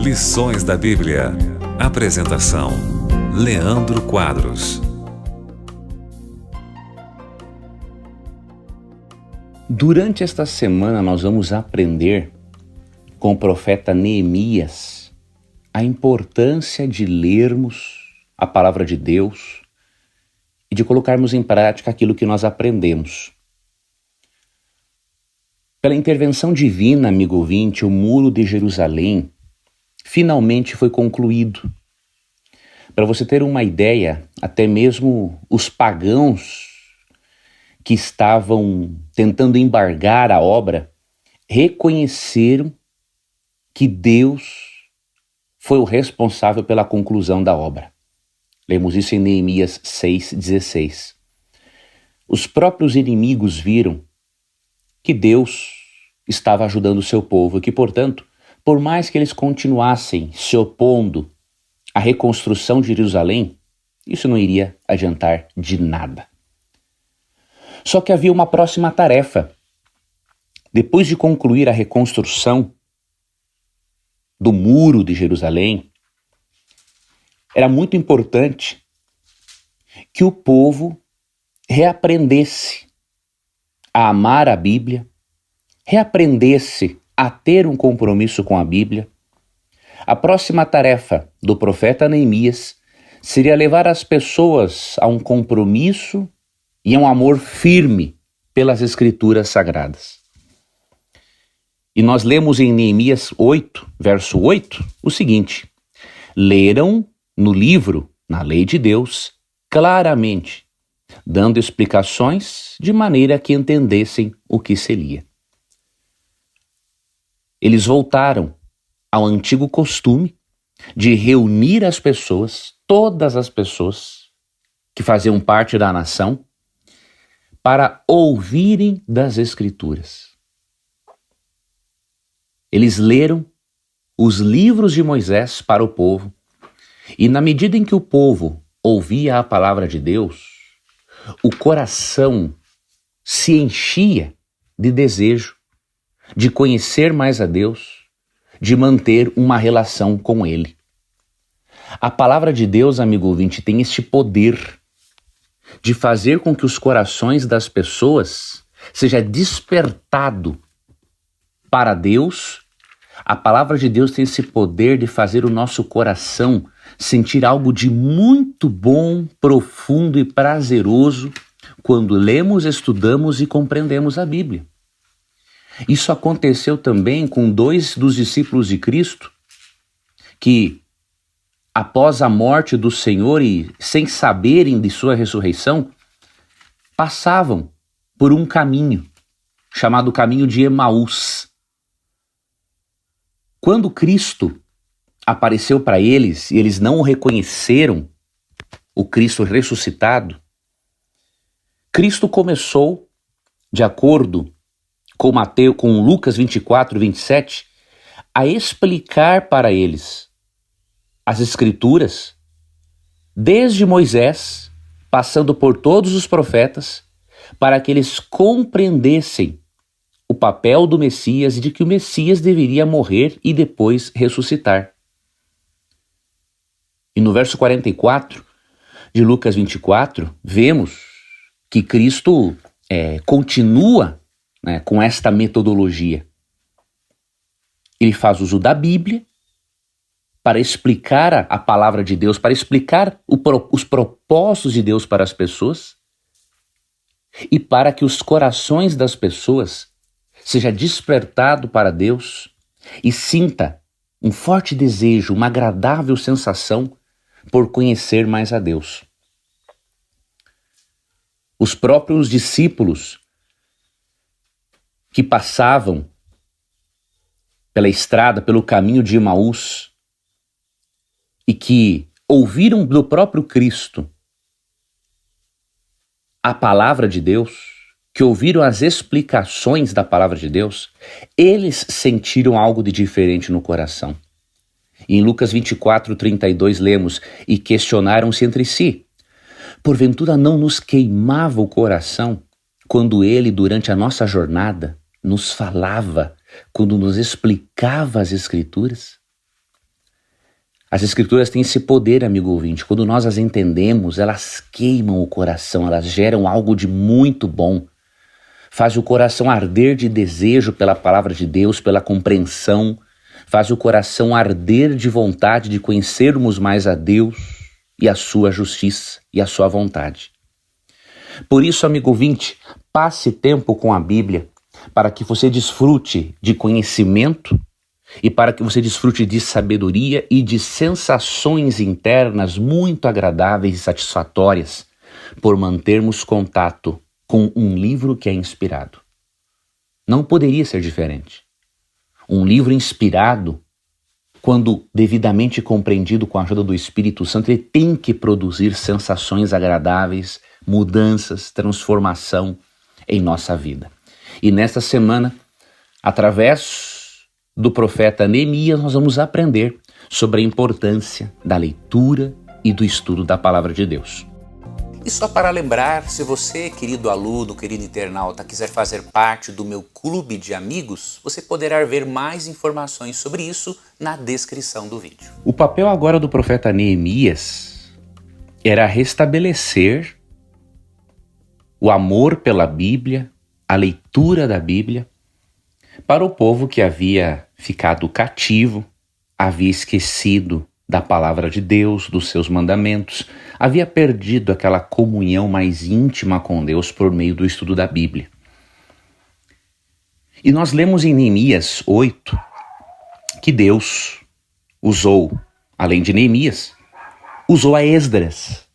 Lições da Bíblia. Apresentação: Leandro Quadros. Durante esta semana nós vamos aprender com o profeta Neemias a importância de lermos a palavra de Deus e de colocarmos em prática aquilo que nós aprendemos. Pela intervenção divina, amigo ouvinte, o Muro de Jerusalém finalmente foi concluído. Para você ter uma ideia, até mesmo os pagãos que estavam tentando embargar a obra reconheceram que Deus foi o responsável pela conclusão da obra. Lemos isso em Neemias 6,16. Os próprios inimigos viram que Deus estava ajudando o seu povo e que, portanto, por mais que eles continuassem se opondo à reconstrução de Jerusalém, isso não iria adiantar de nada. Só que havia uma próxima tarefa. Depois de concluir a reconstrução do Muro de Jerusalém, era muito importante que o povo reaprendesse a amar a Bíblia, reaprendesse a ter um compromisso com a Bíblia. A próxima tarefa do profeta Neemias seria levar as pessoas a um compromisso e a um amor firme pelas Escrituras Sagradas. E nós lemos em Neemias 8, verso 8, o seguinte: leram no livro, na lei de Deus, claramente, dando explicações de maneira que entendessem o que se lia. Eles voltaram ao antigo costume de reunir as pessoas, todas as pessoas que faziam parte da nação, para ouvirem das Escrituras. Eles leram os livros de Moisés para o povo, e na medida em que o povo ouvia a palavra de Deus, o coração se enchia de desejo de conhecer mais a Deus, de manter uma relação com Ele. A palavra de Deus, amigo ouvinte, tem este poder de fazer com que os corações das pessoas seja despertado para Deus. A palavra de Deus tem esse poder de fazer o nosso coração sentir algo de muito bom, profundo e prazeroso quando lemos, estudamos e compreendemos a Bíblia. Isso aconteceu também com dois dos discípulos de Cristo que, após a morte do Senhor e sem saberem de sua ressurreição, passavam por um caminho chamado caminho de Emaús. Quando Cristo apareceu para eles e eles não o reconheceram, o Cristo ressuscitado, Cristo começou, de acordo com Lucas 24, 27, a explicar para eles as Escrituras, desde Moisés, passando por todos os profetas, para que eles compreendessem o papel do Messias e de que o Messias deveria morrer e depois ressuscitar. E no verso 44 de Lucas 24, vemos que Cristo continua com esta metodologia. Ele faz uso da Bíblia para explicar a palavra de Deus, para explicar os propósitos de Deus para as pessoas e para que os corações das pessoas seja despertado para Deus e sinta um forte desejo, uma agradável sensação por conhecer mais a Deus. Os próprios discípulos que passavam pela estrada, pelo caminho de Emaús e que ouviram do próprio Cristo a palavra de Deus, que ouviram as explicações da palavra de Deus, eles sentiram algo de diferente no coração. E em Lucas 24, 32 lemos: e questionaram-se entre si: porventura não nos queimava o coração quando ele, durante a nossa jornada, nos falava, quando nos explicava as Escrituras? As Escrituras têm esse poder, amigo ouvinte. Quando nós as entendemos, elas queimam o coração, elas geram algo de muito bom. Faz o coração arder de desejo pela palavra de Deus, pela compreensão. Faz o coração arder de vontade de conhecermos mais a Deus e a sua justiça e a sua vontade. Por isso, amigo ouvinte, passe tempo com a Bíblia para que você desfrute de conhecimento e para que você desfrute de sabedoria e de sensações internas muito agradáveis e satisfatórias por mantermos contato com um livro que é inspirado. Não poderia ser diferente. Um livro inspirado, quando devidamente compreendido com a ajuda do Espírito Santo, ele tem que produzir sensações agradáveis, mudanças, transformação em nossa vida. E nesta semana, através do profeta Neemias, nós vamos aprender sobre a importância da leitura e do estudo da palavra de Deus. E só para lembrar, se você, querido aluno, querido internauta, quiser fazer parte do meu clube de amigos, você poderá ver mais informações sobre isso na descrição do vídeo. O papel agora do profeta Neemias era restabelecer o amor pela Bíblia, a leitura da Bíblia, para o povo que havia ficado cativo, havia esquecido da palavra de Deus, dos seus mandamentos, havia perdido aquela comunhão mais íntima com Deus por meio do estudo da Bíblia. E nós lemos em Neemias 8 que Deus usou, além de Neemias, usou a Esdras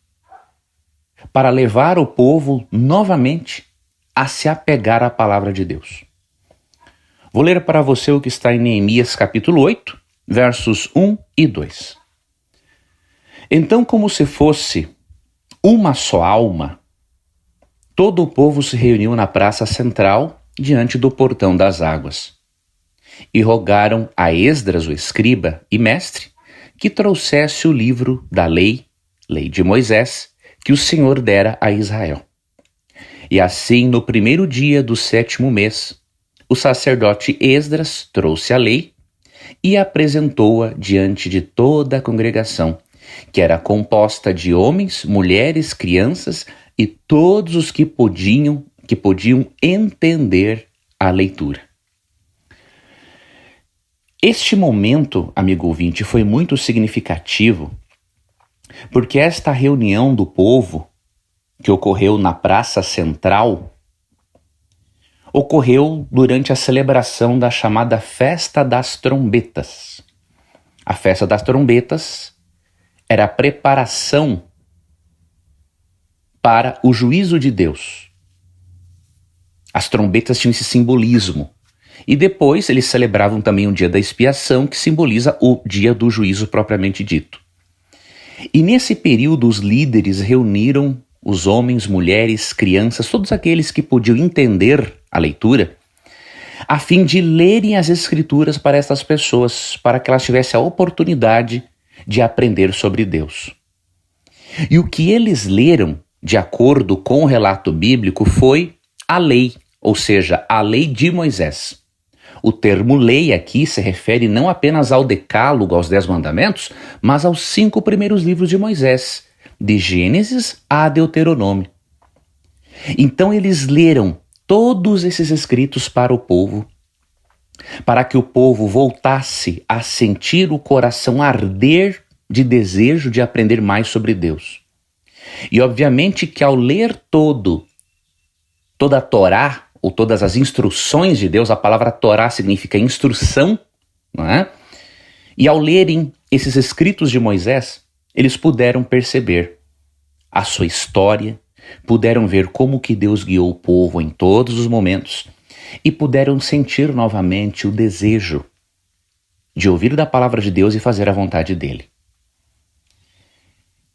para levar o povo novamente a se apegar à palavra de Deus. Vou ler para você o que está em Neemias capítulo 8, versos 1 e 2. Então, como se fosse uma só alma, todo o povo se reuniu na praça central diante do portão das águas e rogaram a Esdras, o escriba e mestre, que trouxesse o livro da lei de Moisés, que o Senhor dera a Israel. E assim, no primeiro dia do 7º mês, o sacerdote Esdras trouxe a lei e apresentou-a diante de toda a congregação, que era composta de homens, mulheres, crianças e todos os que podiam entender a leitura. Este momento, amigo ouvinte, foi muito significativo, porque esta reunião do povo, que ocorreu na Praça Central, ocorreu durante a celebração da chamada Festa das Trombetas. A Festa das Trombetas era a preparação para o juízo de Deus. As trombetas tinham esse simbolismo. E depois eles celebravam também o dia da expiação, que simboliza o dia do juízo propriamente dito. E nesse período os líderes reuniram os homens, mulheres, crianças, todos aqueles que podiam entender a leitura, a fim de lerem as Escrituras para estas pessoas, para que elas tivessem a oportunidade de aprender sobre Deus. E o que eles leram, de acordo com o relato bíblico, foi a lei, ou seja, a lei de Moisés. O termo lei aqui se refere não apenas ao Decálogo, aos 10 mandamentos, mas aos 5 primeiros livros de Moisés, de Gênesis a Deuteronômio. Então eles leram todos esses escritos para o povo, para que o povo voltasse a sentir o coração arder de desejo de aprender mais sobre Deus. E obviamente que ao ler toda a Torá, ou todas as instruções de Deus, a palavra Torá significa instrução, não é? E ao lerem esses escritos de Moisés, eles puderam perceber a sua história, puderam ver como que Deus guiou o povo em todos os momentos e puderam sentir novamente o desejo de ouvir da palavra de Deus e fazer a vontade dele.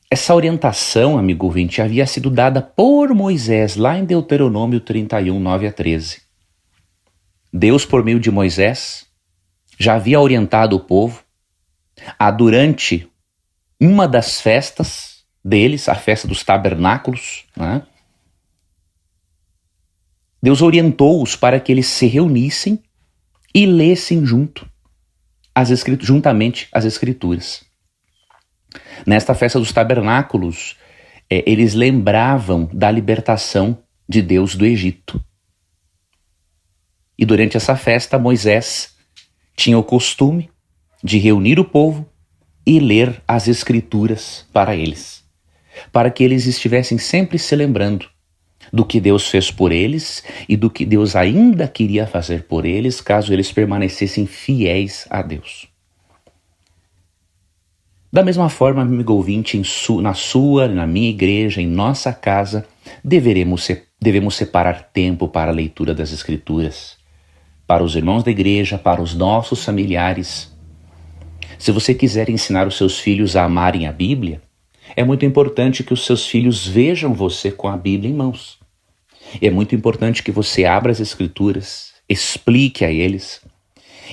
Essa orientação, amigo ouvinte, havia sido dada por Moisés lá em Deuteronômio 31, 9 a 13. Deus, por meio de Moisés, já havia orientado o povo a, durante uma das festas deles, a festa dos tabernáculos, né? Deus orientou-os para que eles se reunissem e lessem juntamente as Escrituras. Nesta festa dos tabernáculos, eles lembravam da libertação de Deus do Egito. E durante essa festa, Moisés tinha o costume de reunir o povo e ler as Escrituras para eles, para que eles estivessem sempre se lembrando do que Deus fez por eles e do que Deus ainda queria fazer por eles, caso eles permanecessem fiéis a Deus. Da mesma forma, amigo ouvinte, na sua, na minha igreja, em nossa casa, devemos separar tempo para a leitura das Escrituras, para os irmãos da igreja, para os nossos familiares. Se você quiser ensinar os seus filhos a amarem a Bíblia, é muito importante que os seus filhos vejam você com a Bíblia em mãos. É muito importante que você abra as Escrituras, explique a eles.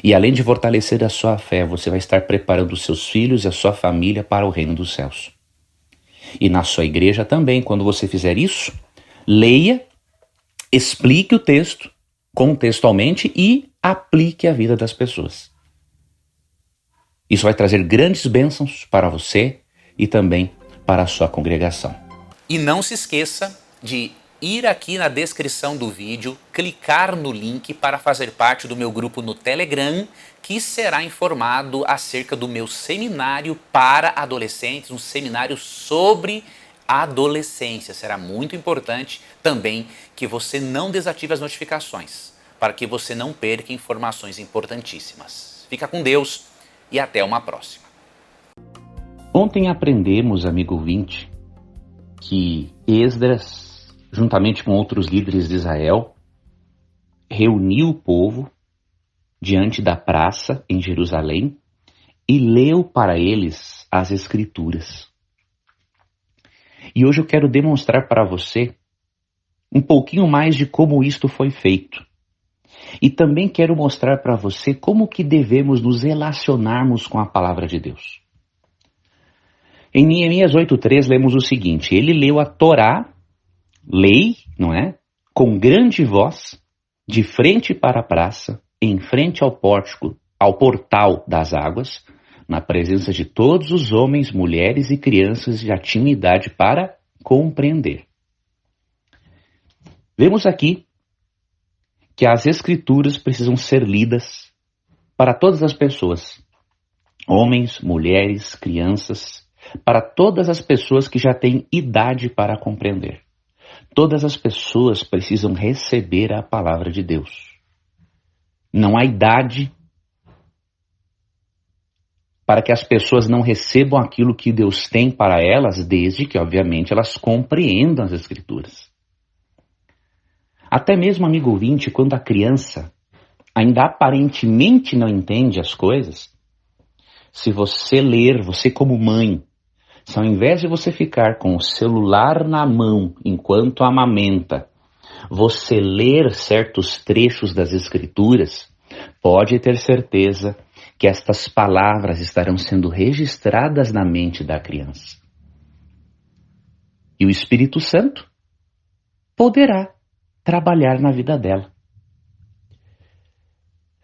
E além de fortalecer a sua fé, você vai estar preparando os seus filhos e a sua família para o reino dos céus. E na sua igreja também, quando você fizer isso, leia, explique o texto contextualmente e aplique a vida das pessoas. Isso vai trazer grandes bênçãos para você e também para a sua congregação. E não se esqueça de ir aqui na descrição do vídeo, clicar no link para fazer parte do meu grupo no Telegram, que será informado acerca do meu seminário para adolescentes, um seminário sobre adolescência. Será muito importante também que você não desative as notificações, para que você não perca informações importantíssimas. Fica com Deus e até uma próxima. Ontem aprendemos, amigo ouvinte, que Esdras, juntamente com outros líderes de Israel, reuniu o povo diante da praça em Jerusalém e leu para eles as Escrituras. E hoje eu quero demonstrar para você um pouquinho mais de como isto foi feito. E também quero mostrar para você como que devemos nos relacionarmos com a palavra de Deus. Em Neemias 8:3 lemos o seguinte: ele leu a Torá, lei, não é? Com grande voz, de frente para a praça, em frente ao pórtico, ao portal das águas, na presença de todos os homens, mulheres e crianças já tinham idade para compreender. Vemos aqui que as Escrituras precisam ser lidas para todas as pessoas, homens, mulheres, crianças, para todas as pessoas que já têm idade para compreender. Todas as pessoas precisam receber a palavra de Deus. Não há idade para que as pessoas não recebam aquilo que Deus tem para elas, desde que, obviamente, elas compreendam as Escrituras. Até mesmo, amigo ouvinte, quando a criança ainda aparentemente não entende as coisas, se você ler, você como mãe, se ao invés de você ficar com o celular na mão enquanto amamenta, você ler certos trechos das Escrituras, pode ter certeza que estas palavras estarão sendo registradas na mente da criança. E o Espírito Santo poderá trabalhar na vida dela.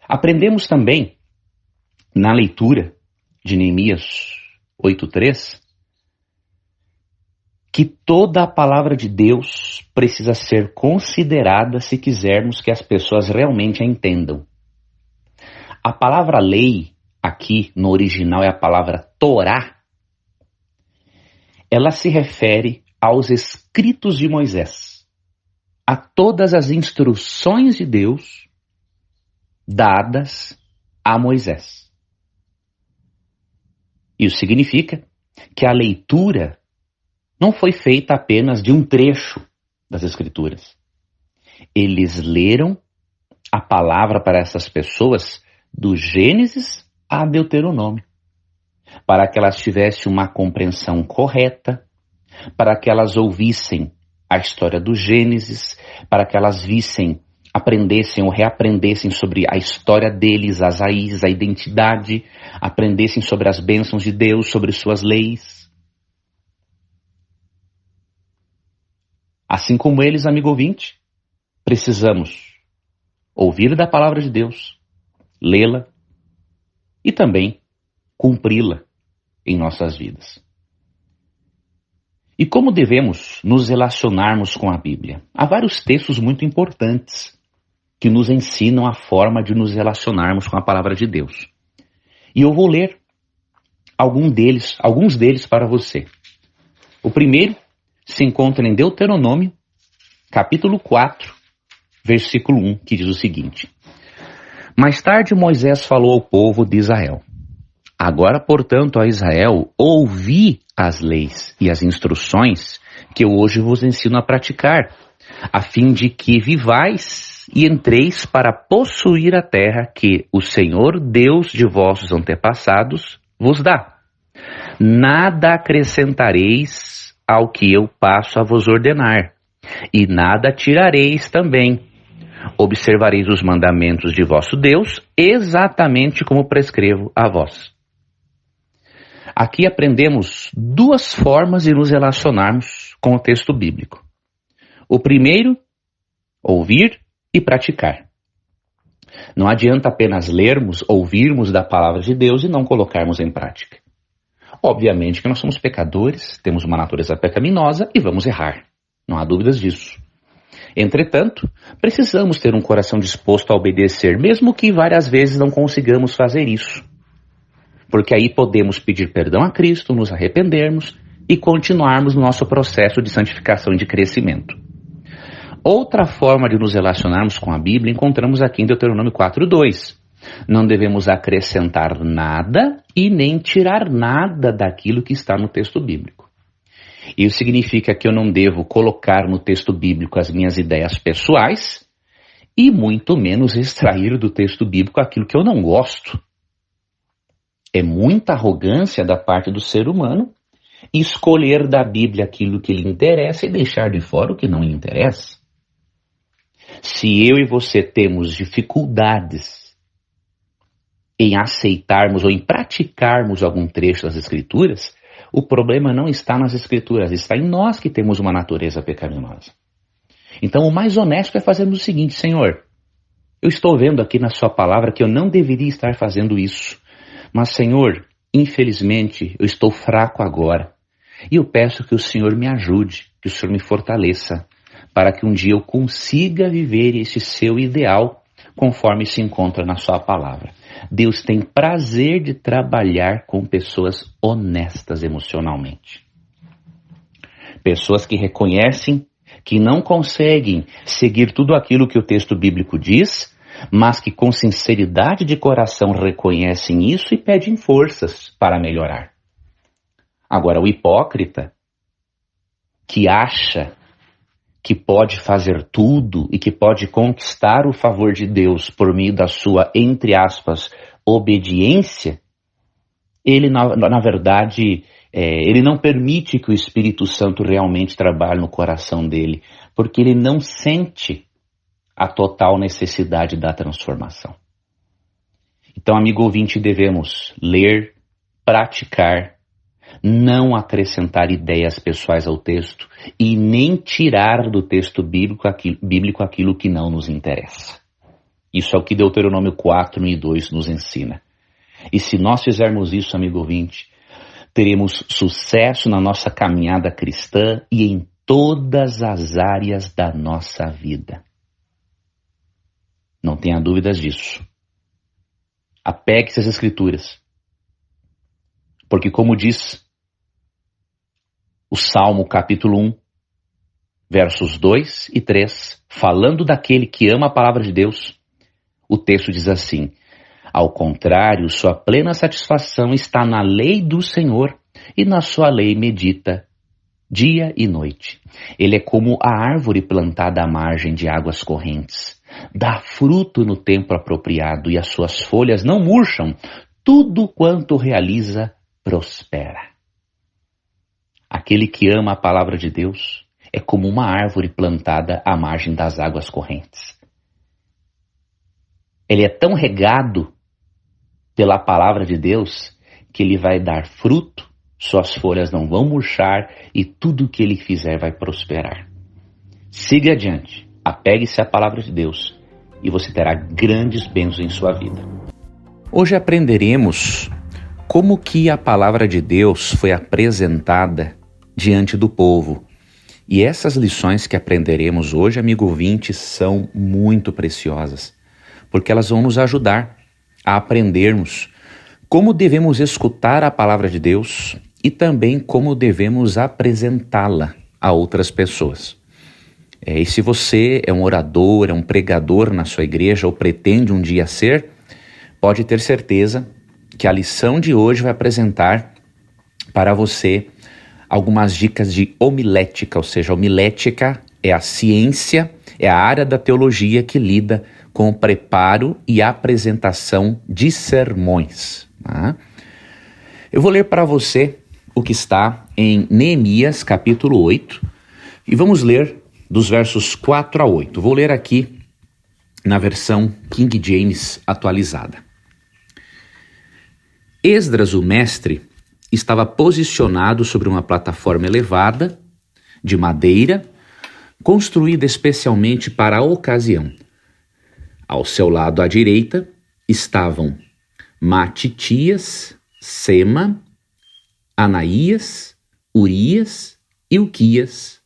Aprendemos também, na leitura de Neemias 8:3, que toda a palavra de Deus precisa ser considerada se quisermos que as pessoas realmente a entendam. A palavra lei, aqui no original é a palavra Torá. Ela se refere aos escritos de Moisés, a todas as instruções de Deus dadas a Moisés. Isso significa que a leitura não foi feita apenas de um trecho das Escrituras. Eles leram a palavra para essas pessoas do Gênesis a Deuteronômio, para que elas tivessem uma compreensão correta, para que elas ouvissem a história do Gênesis, para que elas vissem, aprendessem ou reaprendessem sobre a história deles, as raízes, a identidade, aprendessem sobre as bênçãos de Deus, sobre suas leis. Assim como eles, amigo ouvinte, precisamos ouvir da palavra de Deus, lê-la e também cumpri-la em nossas vidas. E como devemos nos relacionarmos com a Bíblia? Há vários textos muito importantes que nos ensinam a forma de nos relacionarmos com a palavra de Deus. E eu vou ler alguns deles para você. O primeiro se encontra em Deuteronômio, capítulo 4, versículo 1, que diz o seguinte: Mais tarde Moisés falou ao povo de Israel: Agora, portanto, a Israel, ouvi as leis e as instruções que eu hoje vos ensino a praticar, a fim de que vivais e entreis para possuir a terra que o Senhor, Deus de vossos antepassados, vos dá. Nada acrescentareis ao que eu passo a vos ordenar, e nada tirareis também. Observareis os mandamentos de vosso Deus, exatamente como prescrevo a vós. Aqui aprendemos duas formas de nos relacionarmos com o texto bíblico. O primeiro, ouvir e praticar. Não adianta apenas lermos, ouvirmos da palavra de Deus e não colocarmos em prática. Obviamente que nós somos pecadores, temos uma natureza pecaminosa e vamos errar. Não há dúvidas disso. Entretanto, precisamos ter um coração disposto a obedecer, mesmo que várias vezes não consigamos fazer isso. Porque aí podemos pedir perdão a Cristo, nos arrependermos e continuarmos no nosso processo de santificação e de crescimento. Outra forma de nos relacionarmos com a Bíblia encontramos aqui em Deuteronômio 4:2. Não devemos acrescentar nada e nem tirar nada daquilo que está no texto bíblico. Isso significa que eu não devo colocar no texto bíblico as minhas ideias pessoais e muito menos extrair do texto bíblico aquilo que eu não gosto. É muita arrogância da parte do ser humano escolher da Bíblia aquilo que lhe interessa e deixar de fora o que não lhe interessa. Se eu e você temos dificuldades em aceitarmos ou em praticarmos algum trecho das Escrituras, o problema não está nas Escrituras, está em nós que temos uma natureza pecaminosa. Então o mais honesto é fazermos o seguinte: Senhor, eu estou vendo aqui na sua palavra que eu não deveria estar fazendo isso, mas Senhor, infelizmente eu estou fraco agora e eu peço que o Senhor me ajude, que o Senhor me fortaleça, para que um dia eu consiga viver esse seu ideal conforme se encontra na sua palavra. Deus tem prazer de trabalhar com pessoas honestas emocionalmente. Pessoas que reconhecem que não conseguem seguir tudo aquilo que o texto bíblico diz, mas que com sinceridade de coração reconhecem isso e pedem forças para melhorar. Agora, o hipócrita que acha que pode fazer tudo e que pode conquistar o favor de Deus por meio da sua, entre aspas, obediência, ele, na verdade, ele não permite que o Espírito Santo realmente trabalhe no coração dele, porque ele não sente a total necessidade da transformação. Então, amigo ouvinte, devemos ler, praticar, não acrescentar ideias pessoais ao texto e nem tirar do texto bíblico aquilo que não nos interessa. Isso é o que Deuteronômio 4:2 nos ensina. E se nós fizermos isso, amigo ouvinte, teremos sucesso na nossa caminhada cristã e em todas as áreas da nossa vida. Não tenha dúvidas disso. Apegue-se às Escrituras. Porque como diz o Salmo capítulo 1, versos 2 e 3, falando daquele que ama a palavra de Deus, o texto diz assim: ao contrário, sua plena satisfação está na lei do Senhor, e na sua lei medita dia e noite. Ele é como a árvore plantada à margem de águas correntes. Dá fruto no tempo apropriado, e as suas folhas não murcham. Tudo quanto realiza prospera. Aquele que ama a palavra de Deus é como uma árvore plantada à margem das águas correntes. Ele é tão regado pela palavra de Deus que ele vai dar fruto, suas folhas não vão murchar e tudo que ele fizer vai prosperar. Siga adiante, apegue-se à palavra de Deus e você terá grandes bênçãos em sua vida. Hoje aprenderemos como que a palavra de Deus foi apresentada diante do povo. E essas lições que aprenderemos hoje, amigo ouvinte, são muito preciosas, porque elas vão nos ajudar a aprendermos como devemos escutar a palavra de Deus e também como devemos apresentá-la a outras pessoas. E se você é um orador, é um pregador na sua igreja ou pretende um dia ser, pode ter certeza que a lição de hoje vai apresentar para você algumas dicas de homilética, ou seja, homilética é a ciência, é a área da teologia que lida com o preparo e apresentação de sermões. Tá? Eu vou ler para você o que está em Neemias, capítulo 8, e vamos ler dos versos 4 a 8. Vou ler aqui na versão King James atualizada. Esdras, o mestre, estava posicionado sobre uma plataforma elevada, de madeira, construída especialmente para a ocasião. Ao seu lado à direita estavam Matitias, Sema, Anaías, Urias, Ilquias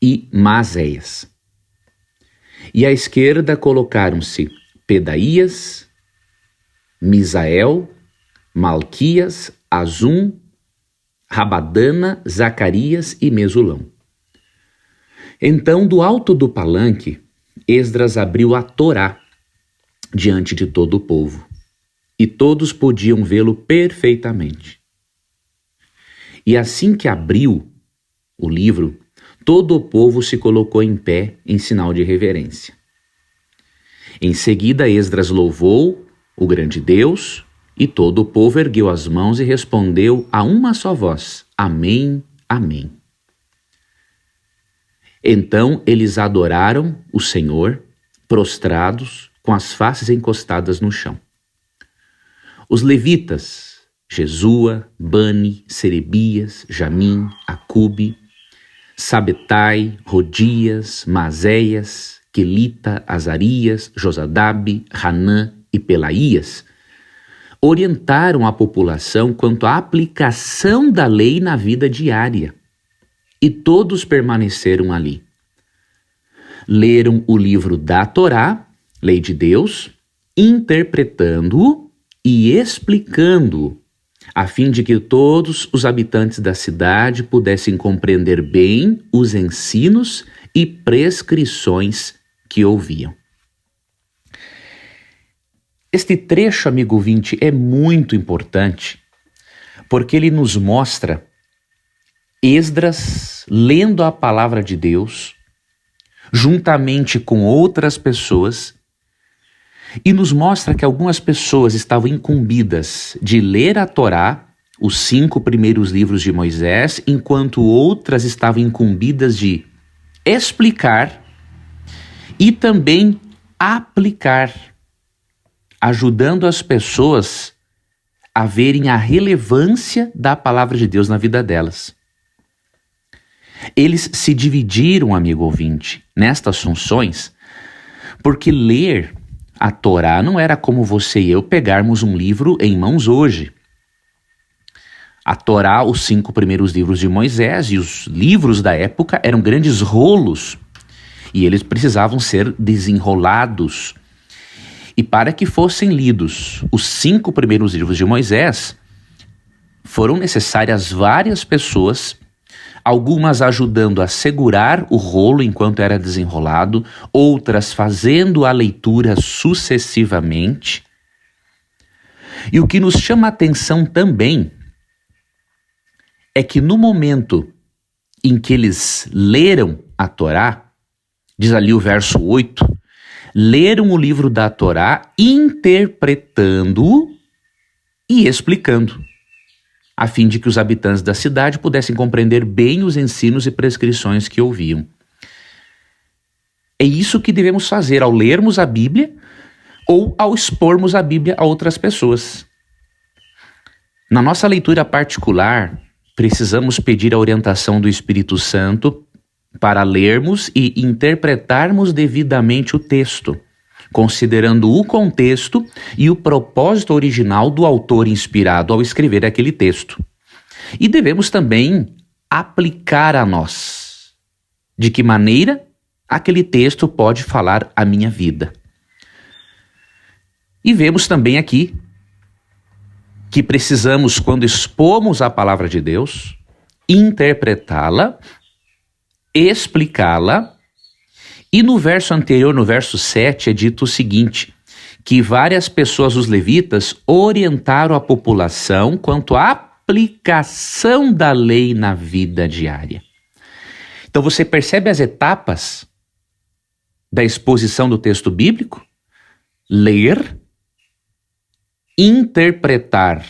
e Maséias. E à esquerda colocaram-se Pedaías, Misael, Malquias, Azum, Rabadana, Zacarias e Mesulão. Então, do alto do palanque, Esdras abriu a Torá diante de todo o povo, e todos podiam vê-lo perfeitamente. E assim que abriu o livro, todo o povo se colocou em pé em sinal de reverência. Em seguida, Esdras louvou o grande Deus, e todo o povo ergueu as mãos e respondeu a uma só voz: Amém, Amém. Então eles adoraram o Senhor, prostrados, com as faces encostadas no chão. Os levitas, Jesua, Bani, Serebias, Jamim, Acube, Sabetai, Rodias, Maséias, Quelita, Azarias, Josadabe, Hanã e Pelaías, orientaram a população quanto à aplicação da lei na vida diária, e todos permaneceram ali. Leram o livro da Torá, lei de Deus, interpretando-o e explicando-o, a fim de que todos os habitantes da cidade pudessem compreender bem os ensinos e prescrições que ouviam. Este trecho, amigo ouvinte, é muito importante, porque ele nos mostra Esdras lendo a palavra de Deus, juntamente com outras pessoas, e nos mostra que algumas pessoas estavam incumbidas de ler a Torá, os 5 primeiros livros de Moisés, enquanto outras estavam incumbidas de explicar e também aplicar, ajudando as pessoas a verem a relevância da palavra de Deus na vida delas. Eles se dividiram, amigo ouvinte, nestas funções, porque ler a Torá não era como você e eu pegarmos um livro em mãos hoje. A Torá, os 5 primeiros livros de Moisés e os livros da época eram grandes rolos e eles precisavam ser desenrolados. E para que fossem lidos os 5 primeiros livros de Moisés, foram necessárias várias pessoas, algumas ajudando a segurar o rolo enquanto era desenrolado, outras fazendo a leitura sucessivamente. E o que nos chama a atenção também é que no momento em que eles leram a Torá, diz ali o verso 8, leram o livro da Torá interpretando e explicando, a fim de que os habitantes da cidade pudessem compreender bem os ensinos e prescrições que ouviam. É isso que devemos fazer ao lermos a Bíblia ou ao expormos a Bíblia a outras pessoas. Na nossa leitura particular, precisamos pedir a orientação do Espírito Santo para lermos e interpretarmos devidamente o texto, considerando o contexto e o propósito original do autor inspirado ao escrever aquele texto. E devemos também aplicar a nós. De que maneira aquele texto pode falar a minha vida? E vemos também aqui que precisamos, quando expomos a palavra de Deus, interpretá-la, explicá-la. E no verso anterior, no verso 7, é dito o seguinte, que várias pessoas, os levitas, orientaram a população quanto à aplicação da lei na vida diária. Então você percebe as etapas da exposição do texto bíblico? Ler, interpretar,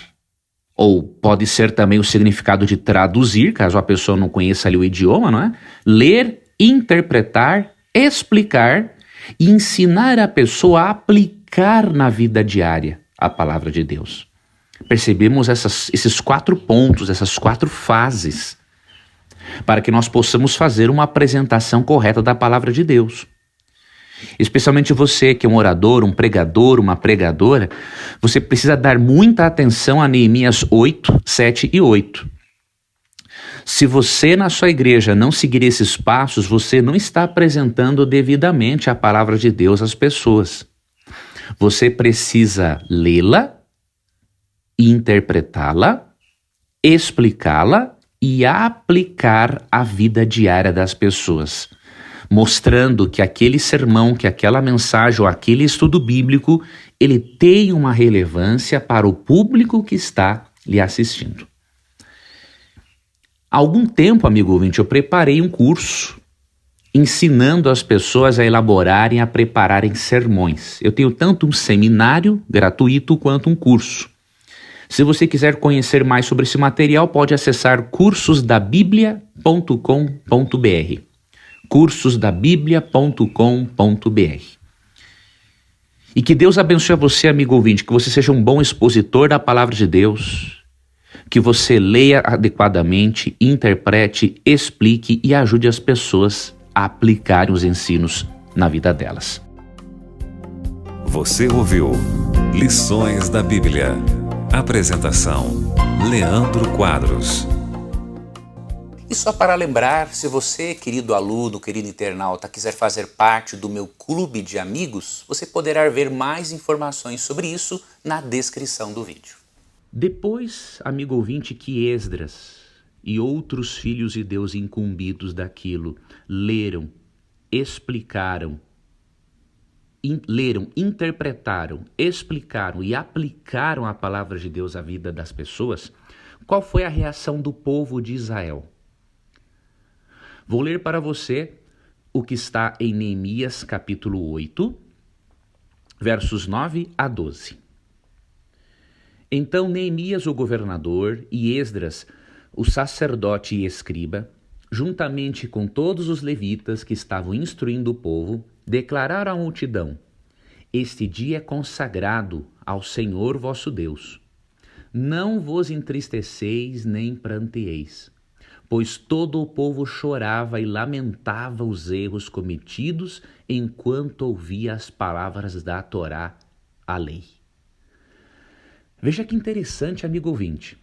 ou pode ser também o significado de traduzir, caso a pessoa não conheça ali o idioma, não é? Ler, interpretar, explicar e ensinar a pessoa a aplicar na vida diária a palavra de Deus. Percebemos esses 4 pontos, essas 4 fases, para que nós possamos fazer uma apresentação correta da palavra de Deus. Especialmente você que é um orador, um pregador, uma pregadora, você precisa dar muita atenção a Neemias 8, 7 e 8. Se você na sua igreja não seguir esses passos, você não está apresentando devidamente a palavra de Deus às pessoas. Você precisa lê-la, interpretá-la, explicá-la e aplicar à vida diária das pessoas, mostrando que aquele sermão, que aquela mensagem ou aquele estudo bíblico, ele tem uma relevância para o público que está lhe assistindo. Há algum tempo, amigo ouvinte, eu preparei um curso ensinando as pessoas a elaborarem, a prepararem sermões. Eu tenho tanto um seminário gratuito quanto um curso. Se você quiser conhecer mais sobre esse material, pode acessar cursosdabiblia.com.br. cursosdabiblia.com.br. E que Deus abençoe a você, amigo ouvinte, que você seja um bom expositor da palavra de Deus, que você leia adequadamente, interprete, explique e ajude as pessoas a aplicarem os ensinos na vida delas. Você ouviu Lições da Bíblia. Apresentação: Leandro Quadros. E só para lembrar, se você, querido aluno, querido internauta, quiser fazer parte do meu clube de amigos, você poderá ver mais informações sobre isso na descrição do vídeo. Depois, amigo ouvinte, que Esdras e outros filhos de Deus incumbidos daquilo leram, explicaram, interpretaram, explicaram e aplicaram a palavra de Deus à vida das pessoas, qual foi a reação do povo de Israel? Vou ler para você o que está em Neemias capítulo 8, versos 9 a 12. Então Neemias, o governador, e Esdras, o sacerdote e escriba, juntamente com todos os levitas que estavam instruindo o povo, declararam à multidão: Este dia é consagrado ao Senhor vosso Deus. Não vos entristeceis nem pranteeis, pois todo o povo chorava e lamentava os erros cometidos enquanto ouvia as palavras da Torá, a lei. Veja que interessante, amigo ouvinte.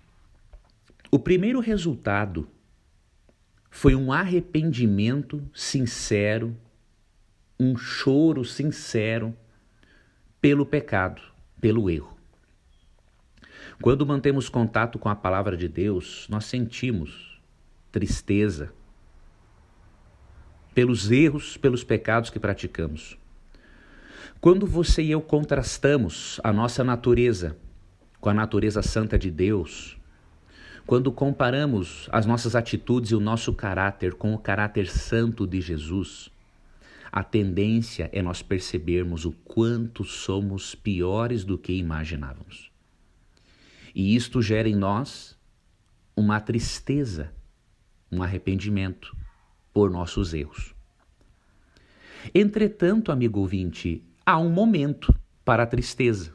O primeiro resultado foi um arrependimento sincero, um choro sincero pelo pecado, pelo erro. Quando mantemos contato com a palavra de Deus, nós sentimos tristeza pelos erros, pelos pecados que praticamos. Quando você e eu contrastamos a nossa natureza com a natureza santa de Deus, quando comparamos as nossas atitudes e o nosso caráter com o caráter santo de Jesus, a tendência é nós percebermos o quanto somos piores do que imaginávamos. E isto gera em nós uma tristeza, um arrependimento por nossos erros. Entretanto, amigo ouvinte, há um momento para a tristeza,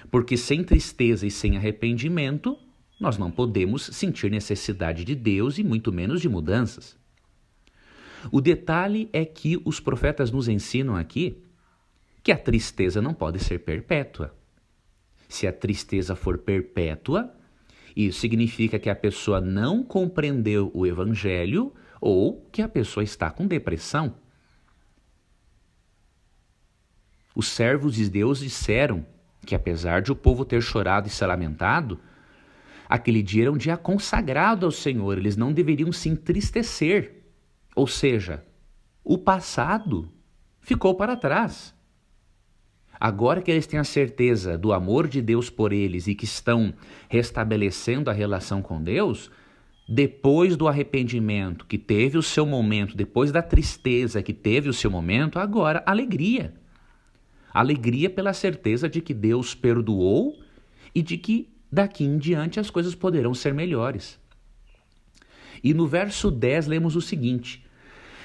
porque sem tristeza e sem arrependimento, nós não podemos sentir necessidade de Deus e muito menos de mudanças. O detalhe é que os profetas nos ensinam aqui que a tristeza não pode ser perpétua. Se a tristeza for perpétua, Isso significa que a pessoa não compreendeu o evangelho ou que a pessoa está com depressão. Os servos de Deus disseram que, apesar de o povo ter chorado e se lamentado, aquele dia era um dia consagrado ao Senhor, eles não deveriam se entristecer. Ou seja, o passado ficou para trás. Agora que eles têm a certeza do amor de Deus por eles e que estão restabelecendo a relação com Deus, depois do arrependimento que teve o seu momento, depois da tristeza que teve o seu momento, agora alegria. Alegria pela certeza de que Deus perdoou e de que daqui em diante as coisas poderão ser melhores. E no verso 10 lemos o seguinte: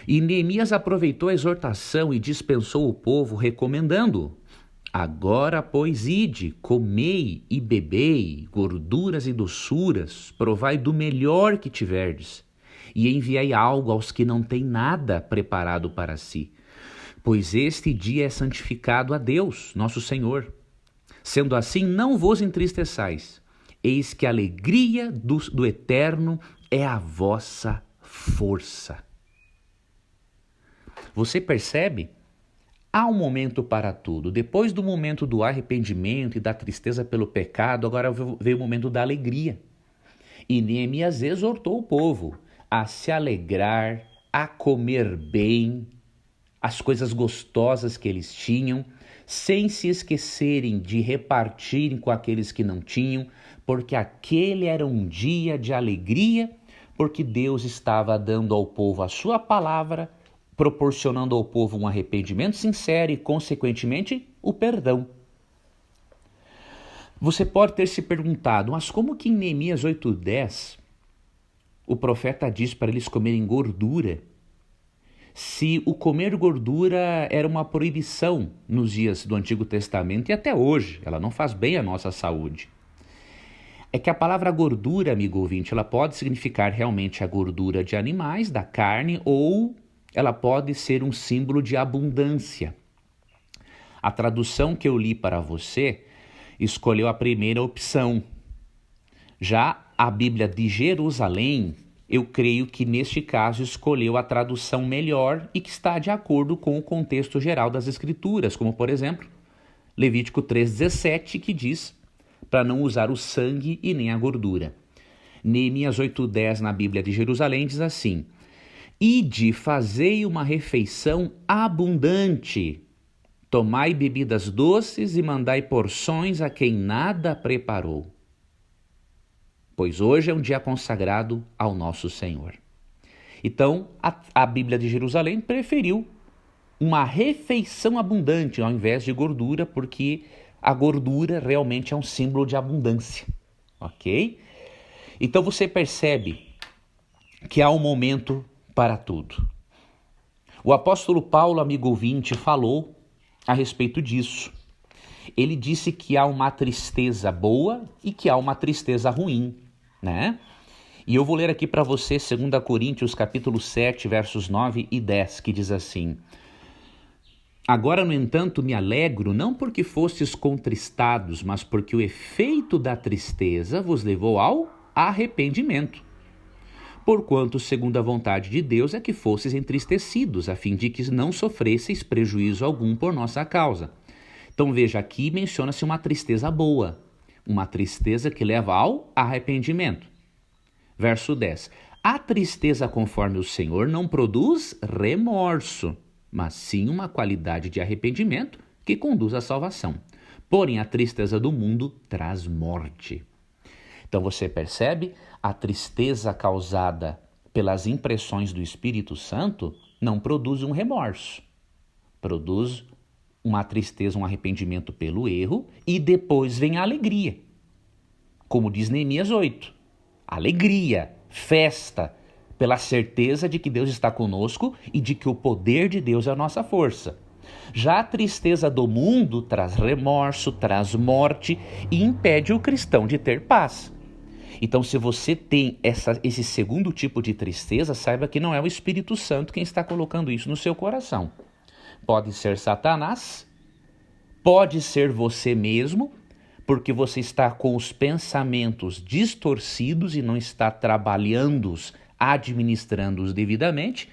E Neemias aproveitou a exortação e dispensou o povo, recomendando: Agora, pois, ide, comei e bebei, gorduras e doçuras, provai do melhor que tiverdes, e enviai algo aos que não têm nada preparado para si. Pois este dia é santificado a Deus, nosso Senhor. Sendo assim, não vos entristeçais, eis que a alegria do Eterno é a vossa força. Você percebe? Há um momento para tudo. Depois do momento do arrependimento e da tristeza pelo pecado, agora veio o momento da alegria. E Neemias exortou o povo a se alegrar, a comer bem, as coisas gostosas que eles tinham, sem se esquecerem de repartirem com aqueles que não tinham, porque aquele era um dia de alegria, porque Deus estava dando ao povo a sua palavra, proporcionando ao povo um arrependimento sincero e, consequentemente, o perdão. Você pode ter se perguntado, mas como que em Neemias 8:10 o profeta diz para eles comerem gordura, se o comer gordura era uma proibição nos dias do Antigo Testamento e até hoje, ela não faz bem à nossa saúde? É que a palavra gordura, amigo ouvinte, ela pode significar realmente a gordura de animais, da carne, ou ela pode ser um símbolo de abundância. A tradução que eu li para você escolheu a primeira opção. Já a Bíblia de Jerusalém, eu creio que neste caso escolheu a tradução melhor e que está de acordo com o contexto geral das Escrituras, como por exemplo, Levítico 3,17, que diz para não usar o sangue e nem a gordura. Neemias 8:10 na Bíblia de Jerusalém diz assim: Ide, fazei uma refeição abundante, tomai bebidas doces e mandai porções a quem nada preparou, pois hoje é um dia consagrado ao nosso Senhor. Então, a Bíblia de Jerusalém preferiu uma refeição abundante ao invés de gordura, porque a gordura realmente é um símbolo de abundância, ok? Então você percebe que há um momento para tudo. O apóstolo Paulo, amigo ouvinte, falou a respeito disso. Ele disse que há uma tristeza boa e que há uma tristeza ruim, né? E eu vou ler aqui para você 2 Coríntios capítulo 7, versos 9 e 10, que diz assim: Agora, no entanto, me alegro, não porque fostes contristados, mas porque o efeito da tristeza vos levou ao arrependimento. Porquanto, segundo a vontade de Deus, é que fosseis entristecidos, a fim de que não sofresseis prejuízo algum por nossa causa. Então veja, aqui menciona-se uma tristeza boa, uma tristeza que leva ao arrependimento. Verso 10. A tristeza conforme o Senhor não produz remorso, mas sim uma qualidade de arrependimento que conduz à salvação. Porém, a tristeza do mundo traz morte. Então você percebe, a tristeza causada pelas impressões do Espírito Santo não produz um remorso. Produz uma tristeza, um arrependimento pelo erro e depois vem a alegria. Como diz Neemias 8. Alegria, festa, pela certeza de que Deus está conosco e de que o poder de Deus é a nossa força. Já a tristeza do mundo traz remorso, traz morte e impede o cristão de ter paz. Então, se você tem esse segundo tipo de tristeza, saiba que não é o Espírito Santo quem está colocando isso no seu coração. Pode ser Satanás, pode ser você mesmo, porque você está com os pensamentos distorcidos e não está trabalhando-os, administrando-os devidamente,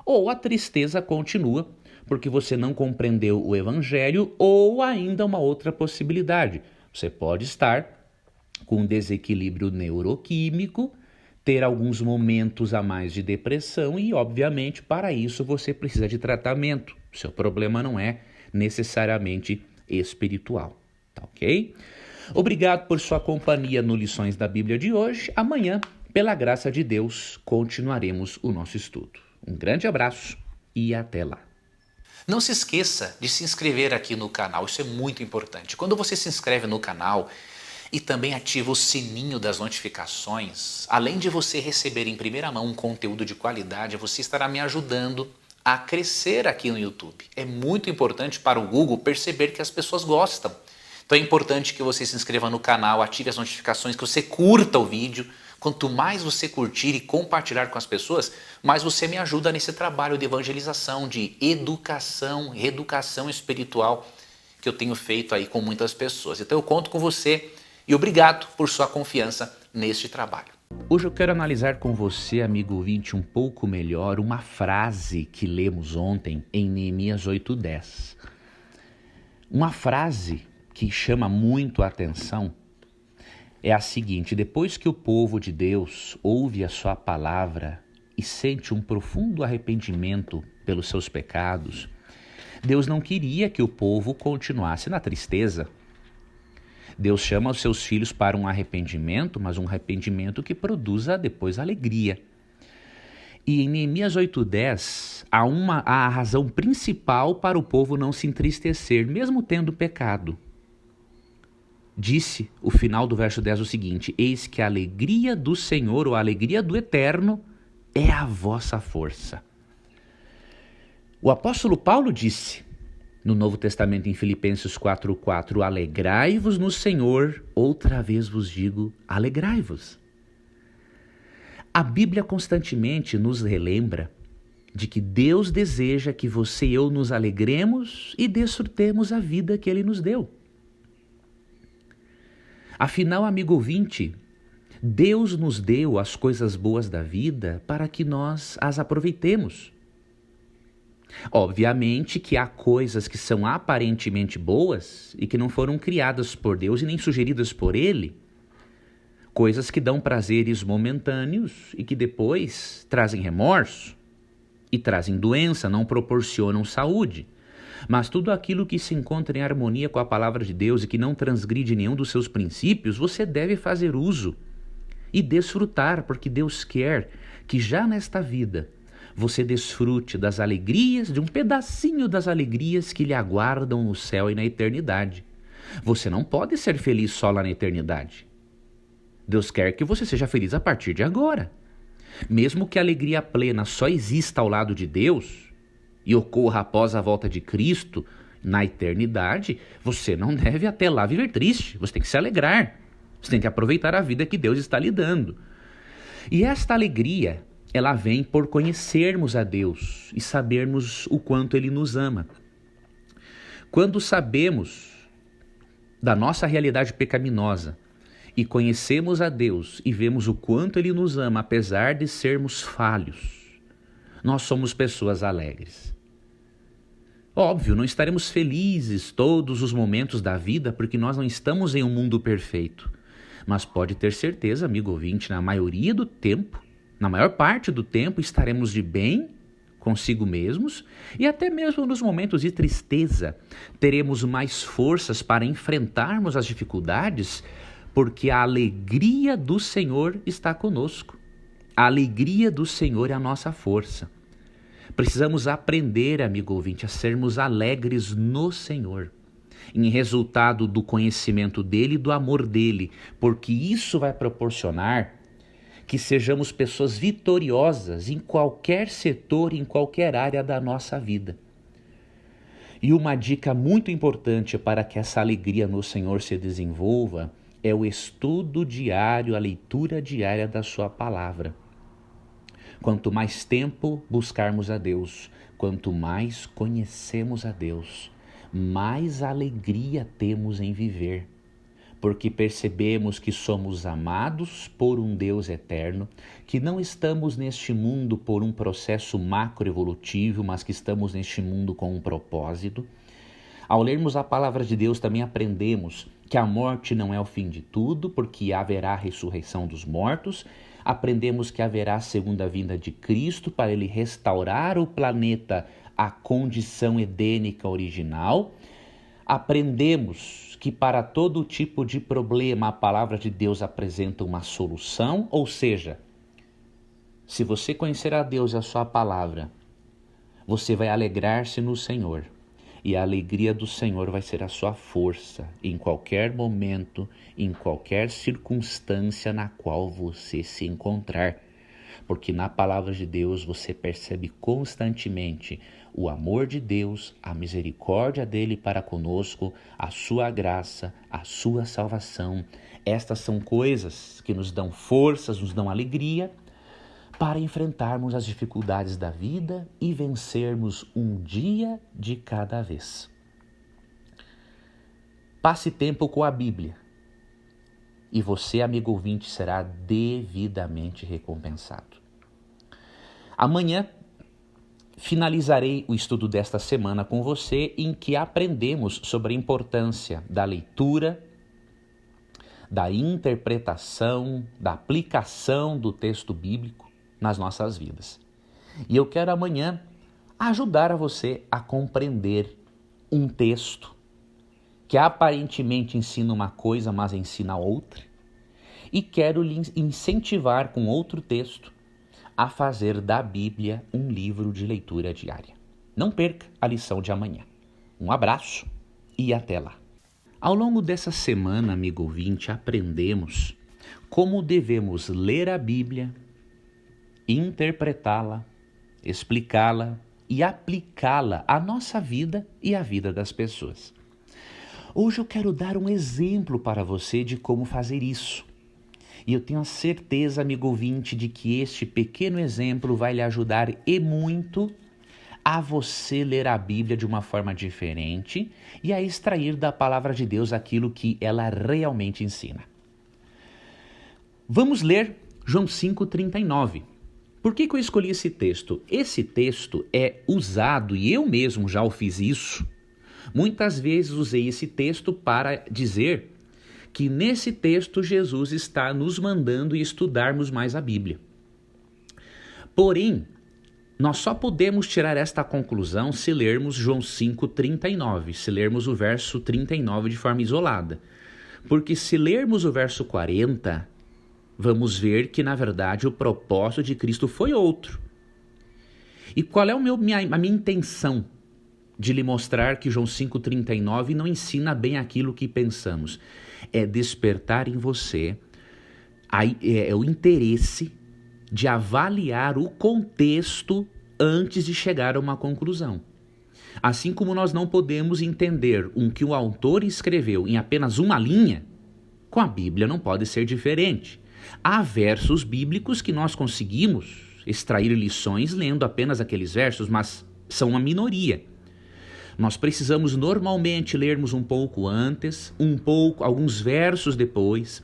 ou a tristeza continua porque você não compreendeu o Evangelho, ou ainda uma outra possibilidade. Você pode estar com um desequilíbrio neuroquímico, ter alguns momentos a mais de depressão e, obviamente, para isso você precisa de tratamento. O seu problema não é necessariamente espiritual, tá ok? Obrigado por sua companhia no Lições da Bíblia de hoje. Amanhã, pela graça de Deus, continuaremos o nosso estudo. Um grande abraço e até lá. Não se esqueça de se inscrever aqui no canal, isso é muito importante. Quando você se inscreve no canal e também ativa o sininho das notificações, além de você receber em primeira mão um conteúdo de qualidade, você estará me ajudando a crescer aqui no YouTube. É muito importante para o Google perceber que as pessoas gostam. Então é importante que você se inscreva no canal, ative as notificações, que você curta o vídeo. Quanto mais você curtir e compartilhar com as pessoas, mais você me ajuda nesse trabalho de evangelização, de educação, reeducação espiritual que eu tenho feito aí com muitas pessoas. Então eu conto com você e obrigado por sua confiança neste trabalho. Hoje eu quero analisar com você, amigo ouvinte, um pouco melhor uma frase que lemos ontem em Neemias 8:10. Uma frase que chama muito a atenção é a seguinte: depois que o povo de Deus ouve a sua palavra e sente um profundo arrependimento pelos seus pecados, Deus não queria que o povo continuasse na tristeza. Deus chama os seus filhos para um arrependimento, mas um arrependimento que produza depois alegria. E em Neemias 8:10 há a razão principal para o povo não se entristecer, mesmo tendo pecado. Disse o final do verso 10 o seguinte: eis que a alegria do Senhor, ou a alegria do Eterno, é a vossa força. O apóstolo Paulo disse no Novo Testamento em Filipenses 4:4, alegrai-vos no Senhor, outra vez vos digo, alegrai-vos. A Bíblia constantemente nos relembra de que Deus deseja que você e eu nos alegremos e desfrutemos a vida que Ele nos deu. Afinal, amigo ouvinte, Deus nos deu as coisas boas da vida para que nós as aproveitemos. Obviamente que há coisas que são aparentemente boas e que não foram criadas por Deus e nem sugeridas por Ele. Coisas que dão prazeres momentâneos e que depois trazem remorso e trazem doença, não proporcionam saúde. Mas tudo aquilo que se encontra em harmonia com a palavra de Deus e que não transgride nenhum dos seus princípios, você deve fazer uso e desfrutar, porque Deus quer que já nesta vida você desfrute das alegrias, de um pedacinho das alegrias que lhe aguardam no céu e na eternidade. Você não pode ser feliz só lá na eternidade. Deus quer que você seja feliz a partir de agora. Mesmo que a alegria plena só exista ao lado de Deus e ocorra após a volta de Cristo na eternidade, você não deve até lá viver triste. Você tem que se alegrar. Você tem que aproveitar a vida que Deus está lhe dando. E esta alegria, ela vem por conhecermos a Deus e sabermos o quanto Ele nos ama. Quando sabemos da nossa realidade pecaminosa e conhecemos a Deus e vemos o quanto Ele nos ama, apesar de sermos falhos, nós somos pessoas alegres. Óbvio, não estaremos felizes todos os momentos da vida, porque nós não estamos em um mundo perfeito. Mas pode ter certeza, amigo ouvinte, na maioria do tempo, na maior parte do tempo, estaremos de bem consigo mesmos e até mesmo nos momentos de tristeza teremos mais forças para enfrentarmos as dificuldades, porque a alegria do Senhor está conosco. A alegria do Senhor é a nossa força. Precisamos aprender, amigo ouvinte, a sermos alegres no Senhor, em resultado do conhecimento dEle e do amor dEle, porque isso vai proporcionar que sejamos pessoas vitoriosas em qualquer setor, em qualquer área da nossa vida. E uma dica muito importante para que essa alegria no Senhor se desenvolva é o estudo diário, a leitura diária da sua palavra. Quanto mais tempo buscarmos a Deus, quanto mais conhecemos a Deus, mais alegria temos em viver. porque percebemos que somos amados por um Deus eterno, que não estamos neste mundo por um processo macroevolutivo, mas que estamos neste mundo com um propósito. Ao lermos a palavra de Deus, também aprendemos que a morte não é o fim de tudo, porque haverá a ressurreição dos mortos. Aprendemos que haverá a segunda vinda de Cristo para ele restaurar o planeta à condição edênica original. Aprendemos que para todo tipo de problema a palavra de Deus apresenta uma solução, ou seja, se você conhecer a Deus e a sua palavra, você vai alegrar-se no Senhor. E a alegria do Senhor vai ser a sua força em qualquer momento, em qualquer circunstância na qual você se encontrar. Porque na palavra de Deus você percebe constantemente o amor de Deus, a misericórdia dele para conosco, a sua graça, a sua salvação. Estas são coisas que nos dão forças, nos dão alegria para enfrentarmos as dificuldades da vida e vencermos um dia de cada vez. Passe tempo com a Bíblia e você, amigo ouvinte, será devidamente recompensado. Amanhã finalizarei o estudo desta semana com você, em que aprendemos sobre a importância da leitura, da interpretação, da aplicação do texto bíblico nas nossas vidas. E eu quero amanhã ajudar a você a compreender um texto que aparentemente ensina uma coisa, mas ensina outra. E quero lhe incentivar com outro texto a fazer da Bíblia um livro de leitura diária. Não perca a lição de amanhã. Um abraço e até lá. Ao longo dessa semana, amigo ouvinte, aprendemos como devemos ler a Bíblia, interpretá-la, explicá-la e aplicá-la à nossa vida e à vida das pessoas. Hoje eu quero dar um exemplo para você de como fazer isso. E eu tenho a certeza, amigo ouvinte, de que este pequeno exemplo vai lhe ajudar e muito a você ler a Bíblia de uma forma diferente e a extrair da palavra de Deus aquilo que ela realmente ensina. Vamos ler João 5,39. Por que eu escolhi esse texto? Esse texto é usado, e eu mesmo já o fiz isso. Muitas vezes usei esse texto para dizer que nesse texto Jesus está nos mandando estudarmos mais a Bíblia. Porém, nós só podemos tirar esta conclusão se lermos João 5,39, se lermos o verso 39 de forma isolada. Porque se lermos o verso 40, vamos ver que, na verdade, o propósito de Cristo foi outro. E qual é a minha intenção de lhe mostrar que João 5,39 não ensina bem aquilo que pensamos? É despertar em você o interesse de avaliar o contexto antes de chegar a uma conclusão. Assim como nós não podemos entender o que o autor escreveu em apenas uma linha, com a Bíblia não pode ser diferente. Há versos bíblicos que nós conseguimos extrair lições lendo apenas aqueles versos, mas são uma minoria. Nós precisamos normalmente lermos um pouco antes, alguns versos depois,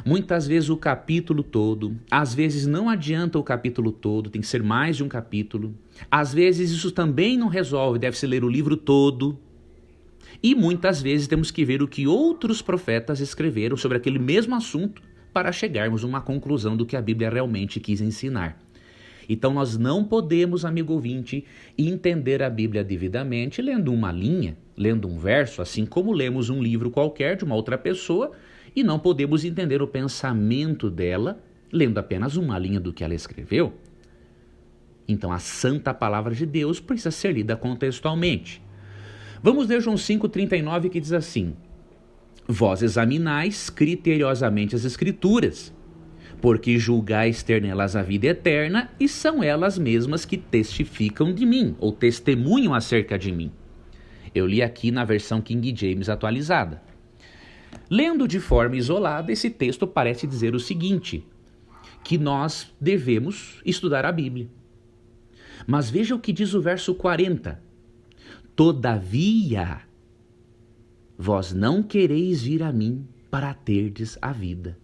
muitas vezes o capítulo todo. Às vezes não adianta o capítulo todo, tem que ser mais de um capítulo. Às vezes isso também não resolve, deve-se ler o livro todo. E muitas vezes temos que ver o que outros profetas escreveram sobre aquele mesmo assunto para chegarmos a uma conclusão do que a Bíblia realmente quis ensinar. Então nós não podemos, amigo ouvinte, entender a Bíblia devidamente lendo uma linha, lendo um verso, assim como lemos um livro qualquer de uma outra pessoa, e não podemos entender o pensamento dela lendo apenas uma linha do que ela escreveu. Então a santa palavra de Deus precisa ser lida contextualmente. Vamos ler João 5,39, que diz assim: Vós examinais criteriosamente as Escrituras, porque julgais ter nelas a vida eterna, e são elas mesmas que testificam de mim, ou testemunham acerca de mim. Eu li aqui na versão King James atualizada. Lendo de forma isolada, esse texto parece dizer o seguinte, que nós devemos estudar a Bíblia. Mas veja o que diz o verso 40. Todavia, vós não quereis vir a mim para terdes a vida.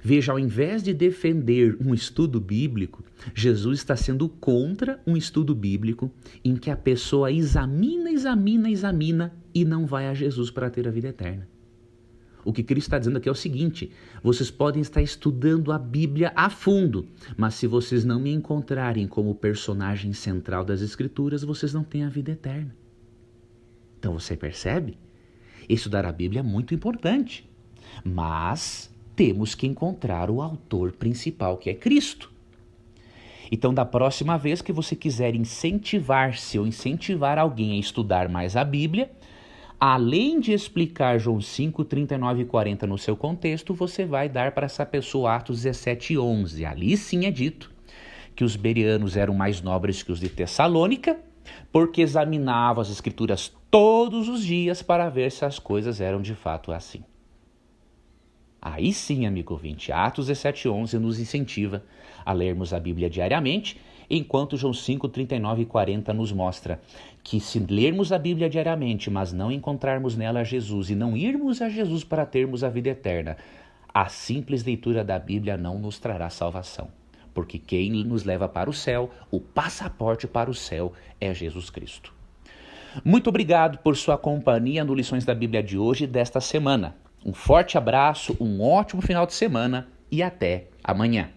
Veja, ao invés de defender um estudo bíblico, Jesus está sendo contra um estudo bíblico em que a pessoa examina e não vai a Jesus para ter a vida eterna. O que Cristo está dizendo aqui é o seguinte: vocês podem estar estudando a Bíblia a fundo, mas se vocês não me encontrarem como personagem central das Escrituras, vocês não têm a vida eterna. Então você percebe? Estudar a Bíblia é muito importante, mas temos que encontrar o autor principal, que é Cristo. Então, da próxima vez que você quiser incentivar-se ou incentivar alguém a estudar mais a Bíblia, além de explicar João 5, 39 e 40 no seu contexto, você vai dar para essa pessoa Atos 17 e 11. Ali sim é dito que os bereanos eram mais nobres que os de Tessalônica, porque examinavam as Escrituras todos os dias para ver se as coisas eram de fato assim. Aí sim, amigo ouvinte, Atos 17:11 nos incentiva a lermos a Bíblia diariamente, enquanto João 5, 39 e 40 nos mostra que se lermos a Bíblia diariamente, mas não encontrarmos nela Jesus e não irmos a Jesus para termos a vida eterna, a simples leitura da Bíblia não nos trará salvação. Porque quem nos leva para o céu, o passaporte para o céu, é Jesus Cristo. Muito obrigado por sua companhia no Lições da Bíblia de hoje e desta semana. Um forte abraço, um ótimo final de semana e até amanhã.